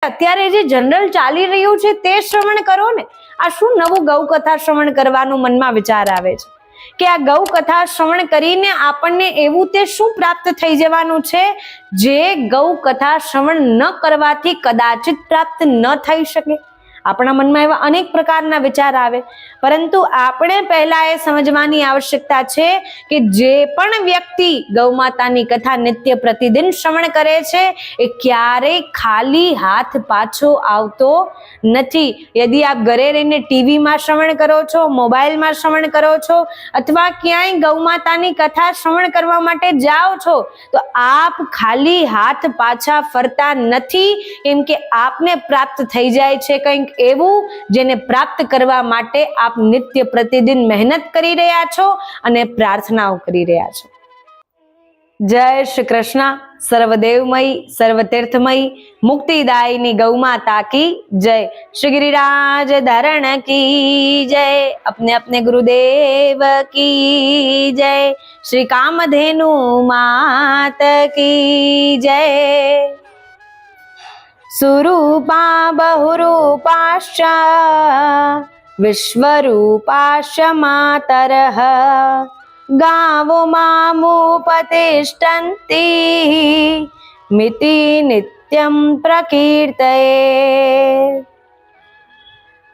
અત્યારે જે જનરલ ચાલી રહ્યું છે તે શ્રવણ કરો ને. આ શું નવું ગૌ કથા શ્રવણ કરવાનું મનમાં વિચાર આવે છે કે આ ગૌ કથા શ્રવણ કરીને આપણને એવું તે શું પ્રાપ્ત થઈ જવાનું છે જે ગૌ કથા શ્રવણ ન કરવાથી કદાચિત પ્રાપ્ત ન થઈ શકે. આપણા મનમાં એવા અનેક પ્રકારના વિચાર આવે, પરંતુ આપણે પહેલા એ સમજવાની આવશ્યકતા છે કે જે પણ વ્યક્તિ ગૌ માતાની કથા નિત્ય પ્રતિદિન શ્રવણ કરે છે એ ક્યારેય ખાલી હાથ પાછો આવતો નથી. યદિ આપ ઘરે રહીને ટીવીમાં શ્રવણ કરો છો, મોબાઈલમાં શ્રવણ કરો છો અથવા ક્યાંય ગૌ માતાની કથા શ્રવણ કરવા માટે જાઓ છો તો આપ ખાલી હાથ પાછા ફરતા નથી, કેમ કે આપને પ્રાપ્ત થઈ જાય છે કંઈક એવું જેને પ્રાપ્ત કરવા માટે આપ નિત્ય પ્રતિદિન મહેનત કરી રહ્યા છો અને પ્રાર્થનાઓ કરી રહ્યા છો. જય શ્રી કૃષ્ણ. સર્વદેવમયી સર્વતીર્થમયી મુક્તિદાયિની ગૌ માતા કી જય. શ્રી गिरिराज धरण की जय. अपने अपने गुरुदेव की जय. श्री कामधेनु मात की जय. सुरूपा बहुरूपाश्च विश्वरूपाश्च मातरः गावो मामुपतिष्ठन्ति मिति नित्यं प्रकीर्तये.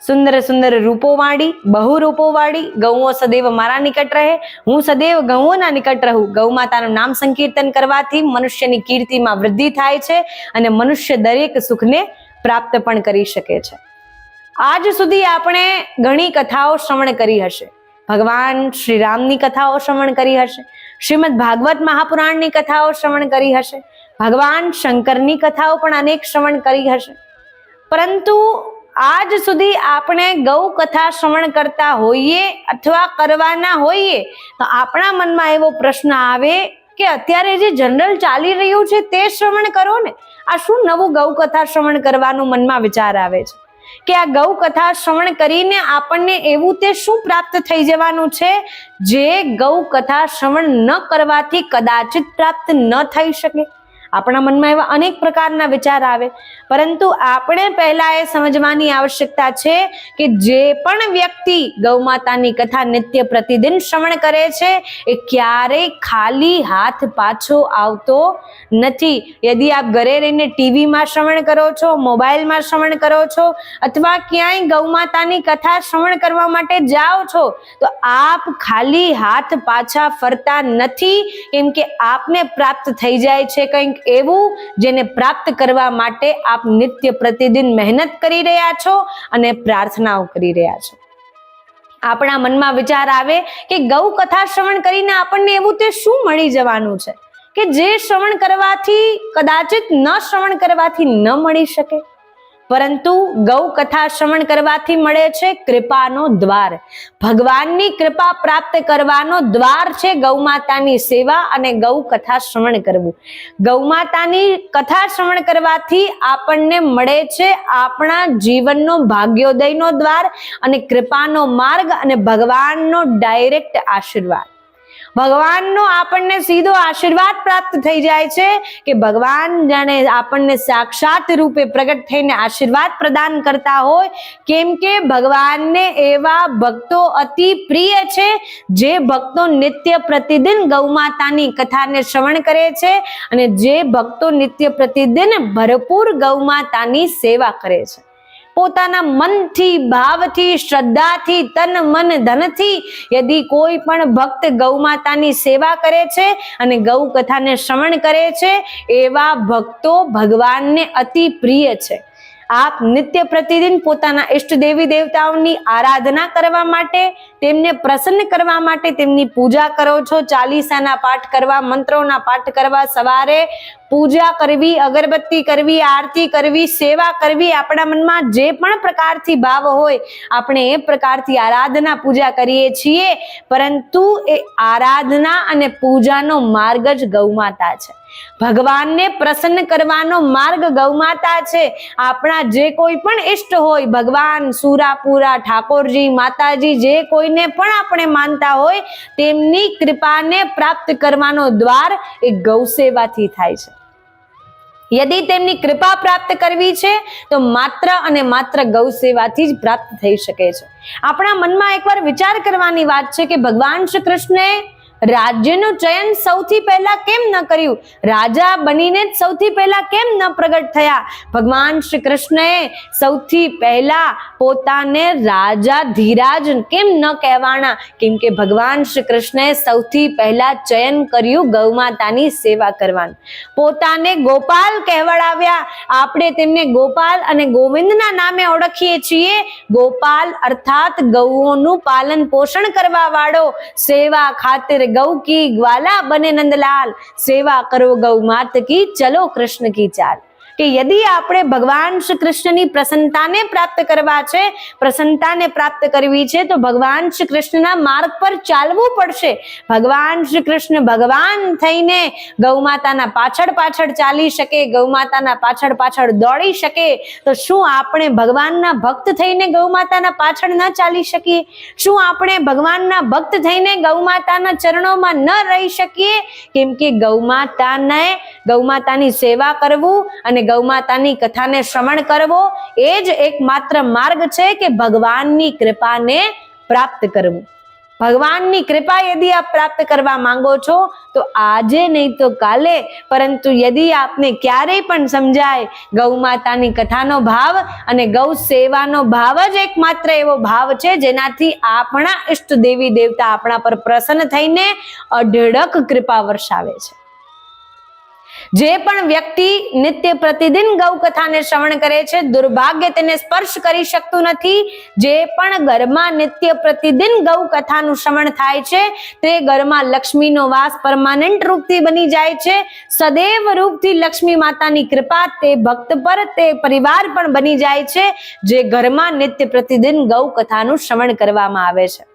સુંદર સુંદર રૂપોવાળી, બહુ રૂપોવાળી ગૌઓ સદૈવ મારા નિકટ રહે, હું સદૈવ ગૌઓના નિકટ રહું. ગૌ માતાનું નામ સંકીર્તન કરવાથી મનુષ્યની કીર્તિમાં વૃદ્ધિ થાય છે અને મનુષ્ય દરેક સુખને પ્રાપ્ત પણ કરી શકે છે. આજ સુધી આપણે ઘણી કથાઓ શ્રવણ કરી હશે. ભગવાન શ્રી રામની કથાઓ શ્રવણ કરી હશે, શ્રીમદ ભાગવત મહાપુરાણની કથાઓ શ્રવણ કરી હશે, ભગવાન શંકરની કથાઓ પણ અનેક શ્રવણ કરી હશે. પરંતુ આજ સુધી આપણે ગૌ કથા શ્રવણ કરતા હોઈએ અથવા કરવાના હોઈએ તો આપણા મનમાં એવો પ્રશ્ન આવે કે અત્યારે જે જનરલ ચાલી રહ્યું છે તે શ્રવણ કરો ને. આ શું નવું ગૌ કથા શ્રવણ કરવાનું મનમાં વિચાર આવે છે કે આ ગૌ કથા શ્રવણ કરીને આપણને એવું તે શું પ્રાપ્ત થઈ જવાનું છે જે ગૌ કથા શ્રવણ ન કરવાથી કદાચિત પ્રાપ્ત ન થઈ શકે. આપણા મનમાં એવા અનેક પ્રકારના વિચાર આવે, પરંતુ આપણે પહેલા એ સમજવાની આવશ્યકતા છે કે જે પણ વ્યક્તિ ગૌ માતાની કથા નિત્ય પ્રતિદિન શ્રવણ કરે છે એ ક્યારેય ખાલી હાથ પાછો આવતો નથી. યદિ આપ ઘરે રહીને ટીવીમાં શ્રવણ કરો છો, મોબાઈલમાં શ્રવણ કરો છો અથવા ક્યાંય ગૌ માતાની કથા શ્રવણ કરવા માટે જાઓ છો તો આપ ખાલી હાથ પાછા ફરતા નથી, કેમ કે આપને પ્રાપ્ત થઈ જાય છે કંઈક એવું જેને પ્રાપ્ત કરવા માટે આપ નિત્ય પ્રતિદિન મહેનત કરી રહ્યા છો અને પ્રાર્થનાઓ કરી રહ્યા છો. આપણા મનમાં વિચાર આવે કે ગૌ કથા શ્રવણ કરીને આપણને એવું તે શું મળી જવાનું છે કે જે શ્રવણ કરવાથી કદાચિત ન શ્રવણ કરવાથી ન મળી શકે. પરંતુ ગૌ કથા શ્રવણ કરવાથી મળે છે કૃપાનો દ્વાર. ભગવાનની કૃપા પ્રાપ્ત કરવાનો દ્વાર છે ગૌ માતાની સેવા અને ગૌ કથા શ્રવણ કરવું. ગૌ માતાની કથા શ્રવણ કરવાથી આપણને મળે છે આપણા જીવનનો ભાગ્યોદયનો દ્વાર અને કૃપાનો માર્ગ અને ભગવાનનો ડાયરેક્ટ આશીર્વાદ. ભગવાનનો આપણને સીધો આશીર્વાદ પ્રાપ્ત થઈ જાય છે કે ભગવાન જાણે આપણને સાક્ષાત રૂપે પ્રગટ થઈને આશીર્વાદ પ્રદાન કરતા હોય, કેમ કે ભગવાનને એવા ભક્તો અતિ પ્રિય છે જે ભક્તો નિત્ય પ્રતિદિન ગૌ માતાની કથાને શ્રવણ કરે છે અને જે ભક્તો નિત્ય પ્રતિદિન ભરપૂર ગૌ માતાની સેવા કરે છે. પોતાના મનથી, ભાવથી, શ્રદ્ધાથી, તન મન ધનથી યદિ કોઈ પણ ભક્ત ગૌ માતાની સેવા કરે છે અને ગૌ કથાને શ્રવણ કરે છે એવા ભક્તો ભગવાનને અતિ પ્રિય છે. આપ નિત્ય પ્રતિદિન પોતાના ઈષ્ટ દેવી દેવતાઓની આરાધના કરવા માટે, તેમને પ્રસન્ન કરવા માટે તેમની પૂજા કરો છો. ચાલીસાના પાઠ કરવા, મંત્રોના પાઠ કરવા, સવારે પૂજા કરવી, અગરબત્તી કરવી, આરતી કરવી, સેવા કરવી, આપણા મનમાં જે પણ પ્રકારથી ભાવ હોય આપણે એ પ્રકારથી આરાધના પૂજા કરીએ છીએ. પરંતુ એ આરાધના અને પૂજાનો માર્ગ જ ગૌ માતા છે. ભગવાનને પ્રસન્ન કરવાનો માર્ગ ગૌ માતા છે. આપણા જે કોઈ પણ ઈષ્ટ હોય, ભગવાન, સુરાપુરા, ઠાકોરજી, માતાજી, જે કોઈને પણ આપણે માનતા હોય તેમની કૃપાને પ્રાપ્ત કરવાનો દ્વાર એ ગૌ સેવાથી થાય છે. यदि તેમની કૃપા પ્રાપ્ત કરવી છે તો માત્ર અને માત્ર ગૌ સેવાથી જ પ્રાપ્ત થઈ શકે છે. આપણા મનમાં એકવાર વિચાર કરવાની વાત છે કે ભગવાન શ્રી કૃષ્ણે રાજ્યનું ચયન સૌથી પહેલા કેમ ન કર્યું? રાજા બનીને જ સૌથી પહેલા કેમ ન પ્રગટ થયા? ભગવાન શ્રી કૃષ્ણએ સૌથી પહેલા પોતાને રાજા ધીરાજ કેમ ન કહેવાના? કેમ કે ભગવાન શ્રી કૃષ્ણએ સૌથી પહેલા ચયન કર્યું ગૌ માતાની સેવા કરવાનું. પોતાને ગોપાલ કહેવડાવ્યા. આપણે તેમને ગોપાલ અને ગોવિંદના નામે ઓળખીએ છીએ. ગોપાલ અર્થાત ગૌઓનું પાલન પોષણ કરવા વાળો. સેવા ખાतिर गौ की ग्वाला बने नंदलाल, सेवा करो गौ मात की चलो कृष्ण की चाल. કે યદि આપણે ભગવાન શ્રી કૃષ્ણની પ્રસન્નતાને પ્રાપ્ત કરવા છે, પ્રસન્નતાને પ્રાપ્ત કરવી છે તો ભગવાન શ્રી કૃષ્ણના માર્ગ પર ચાલવું પડશે. ભગવાન શ્રી કૃષ્ણ ભગવાન થઈને ગૌ માતાના પાછળ પાછળ ચાલી શકે, ગૌ માતાના પાછળ પાછળ દોડી શકે, તો શું આપણે ભગવાનના ભક્ત થઈને ગૌ માતાના પાછળ ન ચાલી શકીએ? શું આપણે ભગવાનના ભક્ત થઈને ગૌ માતાના ચરણોમાં ન રહી શકીએ? કેમ કે ગૌ માતાની સેવા કરવું અને ગૌ માતાની કથાને શ્રવણ કરવો એ જ એકમાત્ર માર્ગ છે કે ભગવાનની કૃપાને પ્રાપ્ત કરવું. ભગવાનની કૃપા યદि આપ પ્રાપ્ત કરવા માંગો છો તો આજે નહીં તો કાલે, પરંતુ યદि આપને ક્યારેય પણ સમજાય ગૌ માતાની કથાનો ભાવ અને ગૌ સેવાનો ભાવ જ એકમાત્ર એવો ભાવ છે જેનાથી આપણા ઈષ્ટ દેવી દેવતા આપણા પર પ્રસન્ન થઈને અઢળક કૃપા વર્ષાવે છે. જે પણ વ્યક્તિ નિત્ય પ્રતિદિન ગૌ કથાને શ્રવણ કરે છે, દુર્ભાગ્ય તેને સ્પર્શ કરી શકતું નથી. જે પણ ઘરમાં નિત્ય પ્રતિદિન ગૌ કથાનું શ્રવણ થાય છે તે ઘરમાં લક્ષ્મીનો વાસ પરમાનન્ટ રૂપથી બની જાય છે. સદૈવ રૂપથી લક્ષ્મી માતાની કૃપા તે ભક્ત પર, તે પરિવાર પણ બની જાય છે જે ઘરમાં નિત્ય પ્રતિદિન ગૌ કથાનું શ્રવણ કરવામાં આવે છે.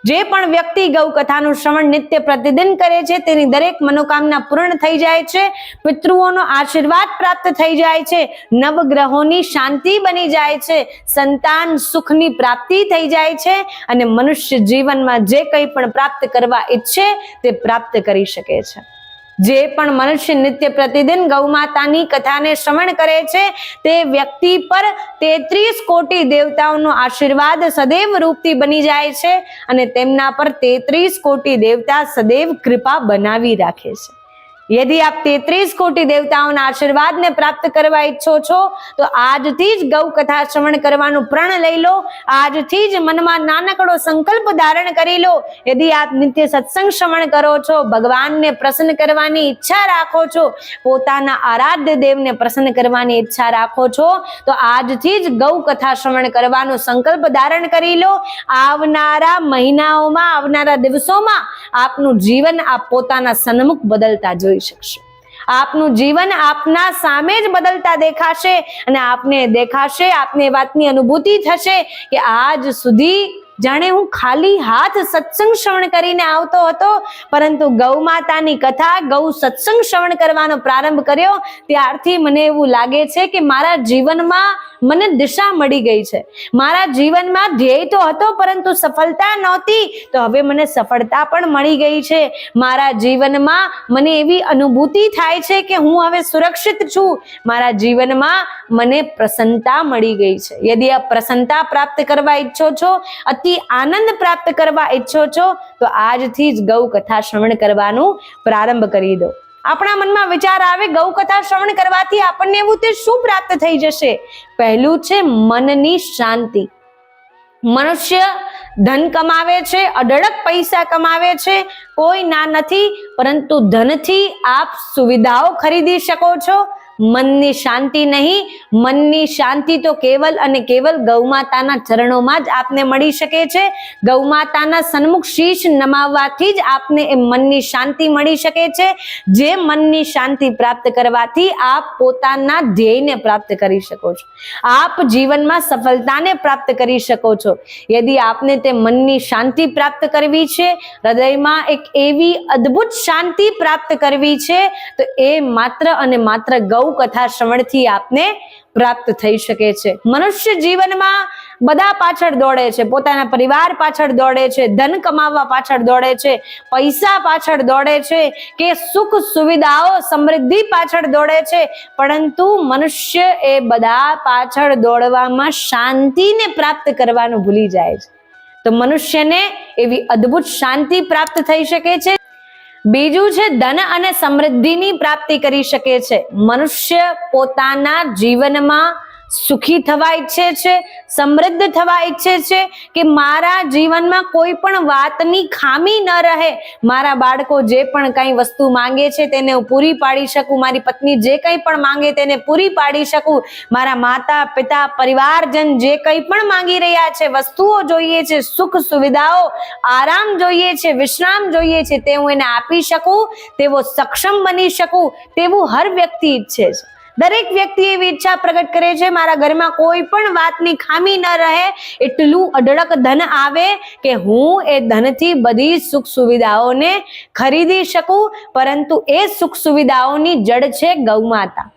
જે પણ વ્યક્તિ ગૌ કથાનું શ્રવણ નિત્ય પ્રતિદિન કરે છે તેની દરેક મનોકામના પૂર્ણ થઈ જાય છે, પિતૃઓનો આશીર્વાદ પ્રાપ્ત થઈ જાય છે, નવગ્રહોની શાંતિ બની જાય છે, સંતાન સુખની પ્રાપ્તિ થઈ જાય છે અને મનુષ્ય જીવનમાં જે કંઈ પણ પ્રાપ્ત કરવા ઈચ્છે તે પ્રાપ્ત કરી શકે છે. જે પણ મનુષ્ય નિત્ય પ્રતિદિન ગૌ માતાની કથાને શ્રવણ કરે છે તે વ્યક્તિ પર 33 કોટી દેવતાઓનો આશીર્વાદ સદૈવ રૂપથી બની જાય છે અને તેમના પર 33 કોટી દેવતા સદૈવ કૃપા બનાવી રાખે છે. यदि आप 33 कोटि देवताओના આશીર્વાદને પ્રાપ્ત કરવા ઈચ્છો છો તો આજથી જ ગૌ કથા શ્રવણ કરવાનું પ્રણ લઈ લો. આજથી જ મનમાં નાનકડો સંકલ્પ ધારણ કરી લો. यदि आप નિત્ય સત્સંગ શ્રવણ કરો છો, ભગવાનને પ્રસન્ન કરવાની ઈચ્છા રાખો છો, પોતાના આરાધ્ય દેવને પ્રસન્ન કરવાની ઈચ્છા રાખો છો તો આજથી જ ગૌ કથા શ્રવણ કરવાનો સંકલ્પ ધારણ કરી લો. આવનારા મહિનાઓમાં, આવનારા દિવસોમાં આપનું જીવન આપ પોતાના સન્મુખ બદલતા જોઈ શકશો. આપનું જીવન આપના સામે જ બદલતા દેખાશે અને આપને દેખાશે, આપને વાતની અનુભૂતિ થશે કે આજ સુધી જાણે હું ખાલી હાથ સત્સંગ શ્રવણ કરીને આવતો હતો, પરંતુ ગૌ માતાની કથા, ગૌ સત્સંગ શ્રવણ કરવાનો પ્રારંભ કર્યો ત્યારથી મને એવું લાગે છે કે મારા જીવનમાં મને દિશા મળી ગઈ છે. મારા જીવનમાં ધ્યેય તો હતો પરંતુ સફળતા નહોતી, તો હવે મને સફળતા પણ મળી ગઈ છે. મારા જીવનમાં મને એવી અનુભૂતિ થાય છે કે હું હવે સુરક્ષિત છું. મારા જીવનમાં મને પ્રસન્નતા મળી ગઈ છે. યદि આપ પ્રસન્નતા પ્રાપ્ત કરવા ઈચ્છો છો, અતિ આનંદ પ્રાપ્ત કરવા ઈચ્છો છો તો આજથી જ ગૌ કથા શ્રવણ કરવાનું પ્રારંભ કરી દો. આપણા મનમાં વિચાર આવે ગૌ કથા શ્રવણ કરવાથી આપણને એવું તે શું પ્રાપ્ત થઈ જશે? પહેલું છે મનની શાંતિ. મનુષ્ય ધન કમાવે છે, અઢળક પૈસા કમાવે છે, કોઈ ના નથી, પરંતુ ધનથી આપ સુવિધાઓ ખરીદી શકો છો, મનની શાંતિ નહીં. મનની શાંતિ તો કેવલ અને કેવલ ગૌ માતાના ચરણોમાં જ આપને મળી શકે છે. ગૌ માતાના સન્મુખ શીશ નમાવવાથી જ આપને એ મનની શાંતિ મળી શકે છે. જે મનની શાંતિ પ્રાપ્ત કરવાથી આપ પોતાના ધ્યેયને પ્રાપ્ત કરી શકો છો. આપ જીવનમાં સફળતાને પ્રાપ્ત કરી શકો છો. યદि આપને તે મનની શાંતિ પ્રાપ્ત કરવી છે, હૃદયમાં એક એવી અદ્ભુત શાંતિ પ્રાપ્ત કરવી છે, તો એ માત્ર અને માત્ર ગૌ કથા શ્રવણથી આપને પ્રાપ્ત થઈ શકે છે. મનુષ્ય જીવનમાં બધા પાછળ દોડે છે, પોતાના પરિવાર પાછળ દોડે છે, ધન કમાવવા પાછળ દોડે છે, પૈસા પાછળ દોડે છે, કે સુખ સુવિધાઓ સમૃદ્ધિ પાછળ દોડે છે, પરંતુ મનુષ્ય એ બધા પાછળ દોડવામાં શાંતિને પ્રાપ્ત કરવાનું ભૂલી જાય છે. તો મનુષ્યને એવી અદ્ભુત શાંતિ પ્રાપ્ત થઈ શકે છે. બીજું છે ધન અને સમૃદ્ધિની પ્રાપ્તિ કરી શકે છે. મનુષ્ય પોતાના જીવનમાં સુખી થવા ઈચ્છે છે, સમૃદ્ધ થવા ઈચ્છે છે, કે મારા જીવનમાં કોઈ પણ વાતની ખામી ન રહે, મારા બાળકો જે પણ કઈ વસ્તુ માંગે છે તેને હું પૂરી પાડી શકું, મારી પત્ની જે કંઈ પણ માંગે તેને પૂરી પાડી શકું, મારા માતા પિતા પરિવારજન જે કંઈ પણ માંગી રહ્યા છે, વસ્તુઓ જોઈએ છે, સુખ સુવિધાઓ, આરામ જોઈએ છે, વિશ્રામ જોઈએ છે, તે હું એને આપી શકું, તેવો સક્ષમ બની શકું, તેવું હર વ્યક્તિ ઈચ્છે છે. દરેક વ્યક્તિ એવી ઈચ્છા પ્રગટ કરે છે, મારા ઘરમાં કોઈ પણ વાતની ખામી ન રહે, એટલું અઢળક ધન આવે કે હું એ ધનથી બધી સુખ સુવિધાઓને ખરીદી શકું. પરંતુ એ સુખ સુવિધાઓની જડ છે ગૌમાતા.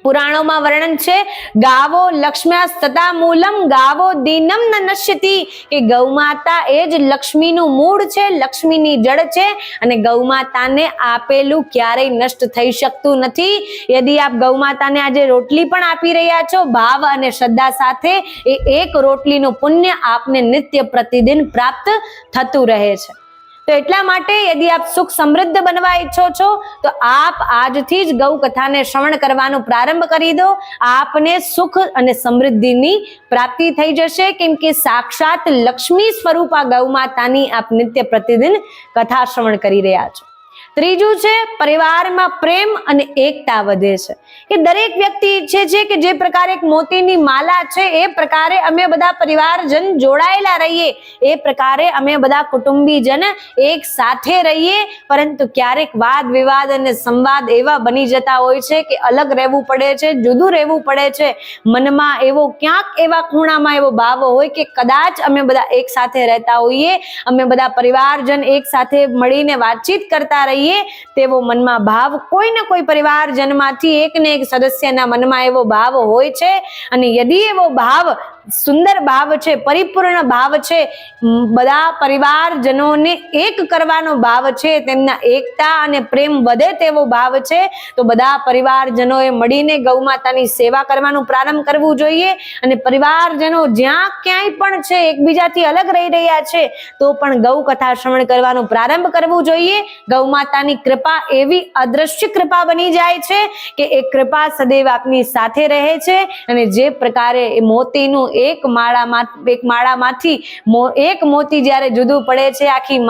પુરાણોમાં વર્ણન છે, ગાવો લક્ષ્મ્યા તથા મૂલમ ગાવો દીનમ ન નશ્યતિ, કે ગૌમાતા એ જ લક્ષ્મીનું મૂળ છે, લક્ષ્મીની જડ છે, અને ગૌમાતાને આપેલું ક્યારેય નષ્ટ થઈ શકતું નથી. યદિ આપ ગૌમાતાને આજે રોટલી પણ આપી રહ્યા છો ભાવ અને શ્રદ્ધા સાથે, એ એક રોટલીનું પુણ્ય આપને નિત્ય પ્રતિદિન પ્રાપ્ત થતું રહે છે. તો એટલા માટે યદિ આપ સુખ સમૃદ્ધ બનવા ઈચ્છો છો તો આપ આજથી જ ગૌ કથાને શ્રવણ કરવાનું પ્રારંભ કરી દો. આપને સુખ અને સમૃદ્ધિની પ્રાપ્તિ થઈ જશે, કેમ કે સાક્ષાત લક્ષ્મી સ્વરૂપા ગૌ માતાની આપ નિત્ય પ્રતિદિન કથા શ્રવણ કરી રહ્યા છો. ત્રીજું છે પરિવારમાં પ્રેમ અને એકતા વધે છે. કે દરેક વ્યક્તિ ઈચ્છે છે કે જે પ્રકારે એક મોતીની માલા છે એ પ્રકારે અમે બધા પરિવારજન જોડાયેલા રહીએ, એ પ્રકારે અમે બધા કુટુંબીજન એક સાથે રહીએ. પરંતુ ક્યારેક વાદ વિવાદ અને સંવાદ એવા બની જતા હોય છે કે અલગ રહેવું પડે છે, જુદું રહેવું પડે છે. મનમાં એવો ક્યાંક એવા ખૂણામાં એવો ભાવ હોય કે કદાચ અમે બધા એક સાથે રહેતા હોઈએ, અમે બધા પરિવારજન એક સાથે મળીને વાતચીત કરતા રહીએ, તેવો મનમાં ભાવ કોઈ ને કોઈ પરિવારજનમાંથી એક ને એક સદસ્યના મનમાં એવો ભાવ હોય છે. અને યદિ એવો ભાવ સુંદર ભાવ છે, પરિપૂર્ણ ભાવ છે, બધા પરિવારજનોને એક કરવાનો ભાવ છે, તેમના એકતા અને પ્રેમ વધે તેવો ભાવ છે, તો બધા પરિવારજનોએ મળીને ગૌ માતાની સેવા કરવાનું પ્રારંભ કરવું જોઈએ. અને પરિવારજનો જ્યાં ક્યાંય પણ છે એકબીજાથી અલગ રહી રહ્યા છે તો પણ ગૌ કથા શ્રવણ કરવાનું પ્રારંભ કરવું જોઈએ. ગૌ માતાની કૃપા એવી અદ્રશ્ય કૃપા બની જાય છે કે એ કૃપા સદૈવ આપની સાથે રહે છે. અને જે પ્રકારે એ મોતીનું એક માળામાંથી એક મોતી જ્યારે જુદું પડે છે, આખી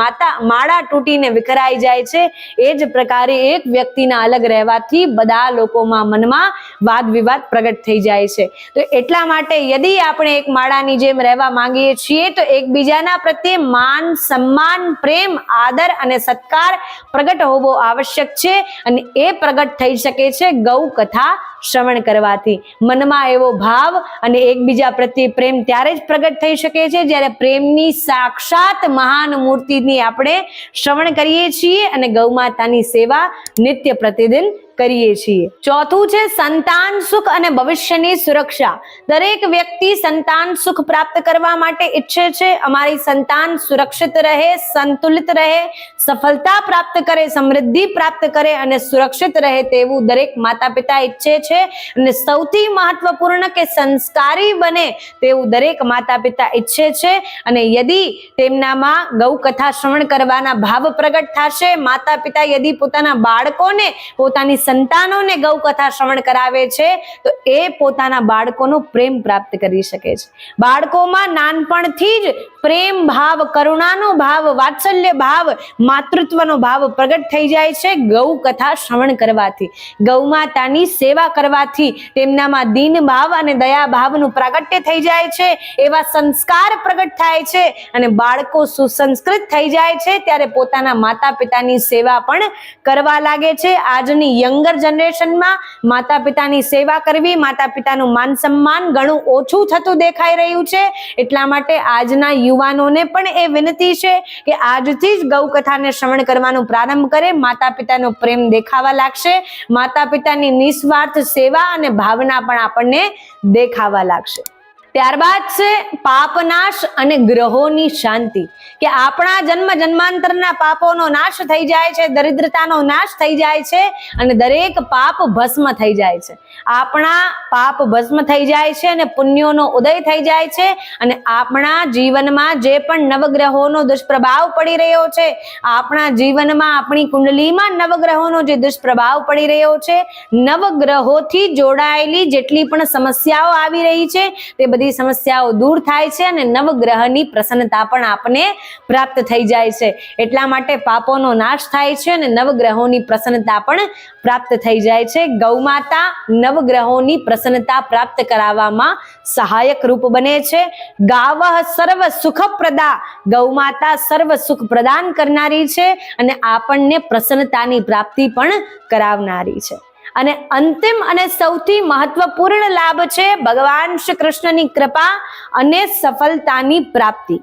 માળા તૂટીને વિખરાઈ જાય છે, એ જ પ્રકારે એક વ્યક્તિના અલગ રહેવાથી બધા લોકોમાં મનમાં વાદ વિવાદ પ્રગટ થઈ જાય છે. તો એટલા માટે યદિ આપણે એક માળાની જેમ રહેવા માંગીએ છીએ તો એકબીજાના પ્રત્યે માન સન્માન પ્રેમ આદર અને સત્કાર પ્રગટ હોવો આવશ્યક છે. અને એ પ્રગટ થઈ શકે છે ગૌ કથા શ્રવણ કરવાથી. મનમાં એવો ભાવ અને એકબીજા પ્રત્યે પ્રેમ ત્યારે જ પ્રગટ થઈ શકે છે જ્યારે પ્રેમની સાક્ષાત મહાન મૂર્તિની આપણે શ્રવણ કરીએ છીએ અને ગૌ માતાની સેવા નિત્ય પ્રતિદિન કરીએ છીએ. ચોથું છે સંતાન સુખ અને ભવિષ્યની સુરક્ષા. દરેક વ્યક્તિ સંતાન સુખ પ્રાપ્ત કરવા માટે ઈચ્છે છે, અમારી સંતાન સુરક્ષિત રહે, સંતુલિત રહે, સફળતા પ્રાપ્ત કરે, સમૃદ્ધિ પ્રાપ્ત કરે અને સુરક્ષિત રહે તેવું દરેક માતા પિતા ઈચ્છે છે. અને સૌથી મહત્વપૂર્ણ કે સંસ્કારી બને તેવું દરેક માતા પિતા ઈચ્છે છે. અને યદિ તેમનામાં ગૌ કથા શ્રવણ કરવાના ભાવ પ્રગટ થશે, માતા પિતા યદિ પોતાના બાળકોને પોતાની સંતાનોને ગૌ કથા શ્રવણ કરાવે છે તો એ પોતાના બાળકોનો પ્રેમ પ્રાપ્ત કરી શકે છે. બાળકોમાં નાનપણથી જ પ્રેમ ભાવ, કરુણાનો ભાવ, વાત્સલ્ય ભાવ, માતૃત્વનો ભાવ પ્રગટ થઈ જાય છે ગૌ કથા શ્રવણ કરવાથી. ગૌ માતાની સેવા કરવાથી તેમનામાં દીન ભાવ અને દયા ભાવનું પ્રાગટ્ય થઈ જાય છે. એવા સંસ્કાર પ્રગટ થાય છે અને બાળકો સુસંસ્કૃત થઈ જાય છે ત્યારે પોતાના માતા પિતાની સેવા પણ કરવા લાગે છે. આજની યંગર જનરેશનમાં માતા પિતાની સેવા કરવી, માતા પિતાનું માન સન્માન ઘણું ઓછું થતું દેખાઈ રહ્યું છે. એટલા માટે આજના યુવાનોને પણ એ વિનંતી છે કે આજથી જ ગૌ કથાને શ્રવણ કરવાનું પ્રારંભ કરે. માતા પિતાનો પ્રેમ દેખાવા લાગશે, માતા પિતાની નિસ્વાર્થ સેવા અને ભાવના પણ આપણને દેખાવા લાગશે. ત્યારબાદ છે પાપનાશ અને ગ્રહોની શાંતિ, કે આપણા જન્મ જન્માંતરના પાપોનો નાશ થઈ જાય છે, દરિદ્રતાનો નાશ થઈ જાય છે અને દરેક પાપ ભસ્મ થઈ જાય છે. આપણા પાપ ભસ્મ થઈ જાય છે અને પુણ્યોનો ઉદય થઈ જાય છે અને આપણા જીવનમાં જે પણ નવગ્રહોનો દુષ્પ્રભાવ પડી રહ્યો છે, આપણા જીવનમાં આપણી કુંડલીમાં નવગ્રહોનો જે દુષ્પ્રભાવ પડી રહ્યો છે, નવગ્રહોથી જોડાયેલી જેટલી પણ સમસ્યાઓ આવી રહી છે તે બધી સમસ્યાઓ દૂર થાય છે અને નવગ્રહની પ્રસન્નતા પણ આપને પ્રાપ્ત થઈ જાય છે. એટલા માટે પાપોનો નાશ થાય છે અને નવગ્રહોની પ્રસન્નતા પણ પ્રાપ્ત થઈ જાય છે. ગૌમાતા નવગ્રહોની પ્રસન્નતા પ્રાપ્ત કરાવવામાં સહાયક રૂપ બને છે. ગાવઃ સર્વ સુખપ્રદા, ગૌમાતા સર્વ સુખ પ્રદાન કરનારી છે અને આપણને પ્રસન્નતાની પ્રાપ્તિ પણ કરાવનારી છે. અને અંતિમ અને સૌથી મહત્વપૂર્ણ લાભ છે ભગવાન શ્રી કૃષ્ણની કૃપા અને સફળતાની પ્રાપ્તિ,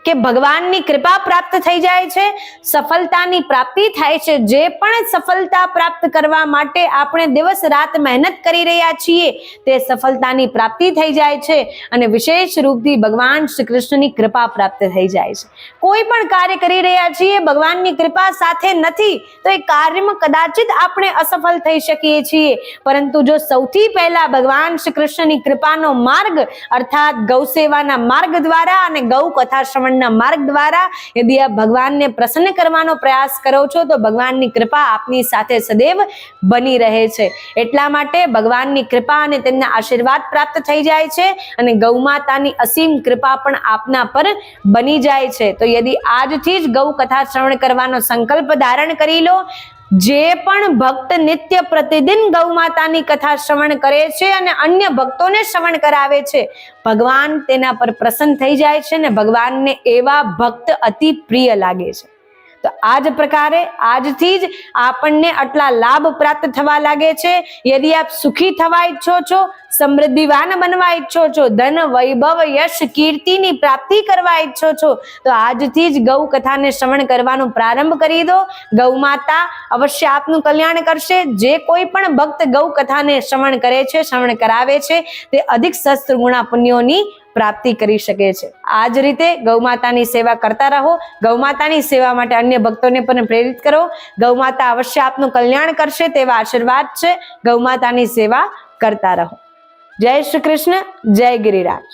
કે ભગવાનની કૃપા પ્રાપ્ત થઈ જાય છે, સફળતાની પ્રાપ્તિ થાય છે. જે પણ સફળતા પ્રાપ્ત કરવા માટે આપણે દિવસ રાત મહેનત કરી રહ્યા છીએ તે સફળતાની પ્રાપ્તિ થઈ જાય છે અને વિશેષ રૂપથી ભગવાન શ્રી કૃષ્ણની કૃપા પ્રાપ્ત થઈ જાય છે. કોઈ પણ કાર્ય કરી રહ્યા છીએ, ભગવાનની કૃપા સાથે નથી તો એ કાર્યમાં કદાચિત આપણે અસફળ થઈ શકીએ છીએ. પરંતુ જો સૌથી પહેલા ભગવાન શ્રી કૃષ્ણની કૃપાનો માર્ગ અર્થાત ગૌ સેવાના માર્ગ દ્વારા અને ગૌ કથા શ્રવણ માર્ગ દ્વારા યદિ આપ ભગવાનને પ્રસન્ન કરવાનો પ્રયાસ કરો છો તો ભગવાનની કૃપા આપની સાથે સદૈવ બની રહે છે. એટલા માટે ભગવાનની કૃપા અને તેમના આશીર્વાદ પ્રાપ્ત થઈ જાય છે અને ગૌમાતાની અસીમ કૃપા પણ આપના પર બની જાય છે. તો યદિ આજથી જ ગૌ કથા શ્રવણ કરવાનો સંકલ્પ ધારણ કરી લો. જે પણ ભક્ત નિત્ય પ્રતિદિન ગૌ માતાની કથા શ્રવણ કરે છે અને અન્ય ભક્તોને શ્રવણ કરાવે છે, ભગવાન તેના પર પ્રસન્ન થઈ જાય છે અને ભગવાનને એવા ભક્ત અતિ પ્રિય લાગે છે. તો આ જ પ્રકારે આજથી જ આપણને આટલા લાભ પ્રાપ્ત થવા લાગે છે. યદિ આપ સુખી થવા ઈચ્છો છો, સમૃદ્ધિવાન બનવા ઈચ્છો છો, ધન વૈભવ યશ કીર્તિની પ્રાપ્તિ કરવા ઈચ્છો છો તો આજથી જ ગૌ કથાને શ્રવણ કરવાનું પ્રારંભ કરી દો. ગૌ માતા અવશ્ય આપનું કલ્યાણ કરશે. જે કોઈ પણ ભક્ત ગૌ કથાને શ્રવણ કરે છે, શ્રવણ કરાવે છે તે અધિક સહસ્ત્રગુણા પુણ્યોની પ્રાપ્તિ કરી શકે છે. આ જ રીતે ગૌ માતાની સેવા કરતા રહો. ગૌ માતાની સેવા માટે અન્ય ભક્તોને પણ પ્રેરિત કરો. ગૌ માતા અવશ્ય આપનું કલ્યાણ કરશે તેવા આશીર્વાદ છે. ગૌ માતાની સેવા કરતા રહો. જય શ્રી કૃષ્ણ, જય ગિરિરાજ.